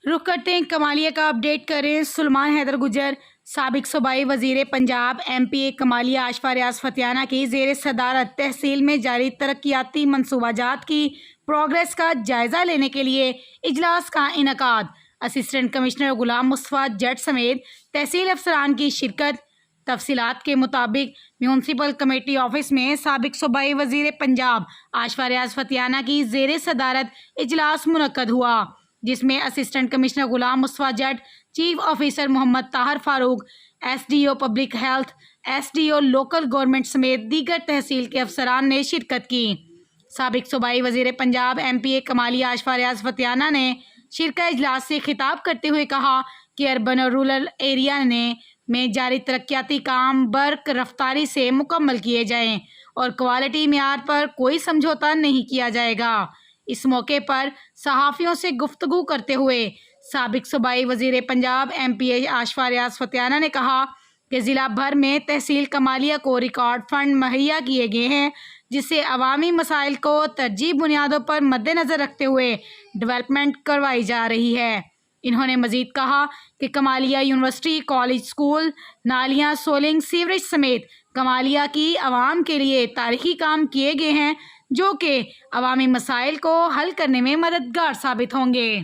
رخ کرتے ہیں کمالیہ کا اپڈیٹ کریں سلمان حیدر گجر سابق صوبائی وزیر پنجاب ایم پی اے کمالیہ آشفا ریاض فتیانہ کی زیر صدارت تحصیل میں جاری ترقیاتی منصوبہ جات کی پروگریس کا جائزہ لینے کے لیے اجلاس کا انعقاد۔ اسسٹنٹ کمشنر غلام مصطفیٰ جٹ سمیت تحصیل افسران کی شرکت۔ تفصیلات کے مطابق میونسپل کمیٹی آفس میں سابق صوبائی وزیر پنجاب آشفا ریاض فتیانہ کی زیر صدارت اجلاس منعقد ہوا، جس میں assistant commissioner Ghulam Mustafa Jat, chief officer Muhammad Tahir Farooq, S D O public health, S D O local government سمیت دیگر تحصیل کے افسران نے شرکت کی۔ سابق صوبائی وزیر پنجاب ایم پی اے کمالیہ آشفا ریاض فتیانہ نے شرکا اجلاس سے خطاب کرتے ہوئے کہا کہ اربن اور رورل ایریا میں جاری ترقیاتی کام برق رفتاری سے مکمل کیے جائیں اور کوالٹی معیار پر کوئی سمجھوتہ نہیں کیا جائے گا۔ اس موقع پر صحافیوں سے گفتگو کرتے ہوئے سابق صوبائی وزیر پنجاب ایم پی اے آشفا ریاض فتیانہ نے کہا کہ ضلع بھر میں تحصیل کمالیہ کو ریکارڈ فنڈ مہیا کیے گئے ہیں، جس سے عوامی مسائل کو ترجیحی بنیادوں پر مد نظر رکھتے ہوئے ڈیولپمنٹ کروائی جا رہی ہے۔ انہوں نے مزید کہا کہ کمالیہ یونیورسٹی، کالج، اسکول، نالیاں، سولنگ، سیوریج سمیت کمالیہ کی عوام کے لیے تاریخی کام کیے گئے ہیں جو کہ عوامی مسائل کو حل کرنے میں مددگار ثابت ہوں گے۔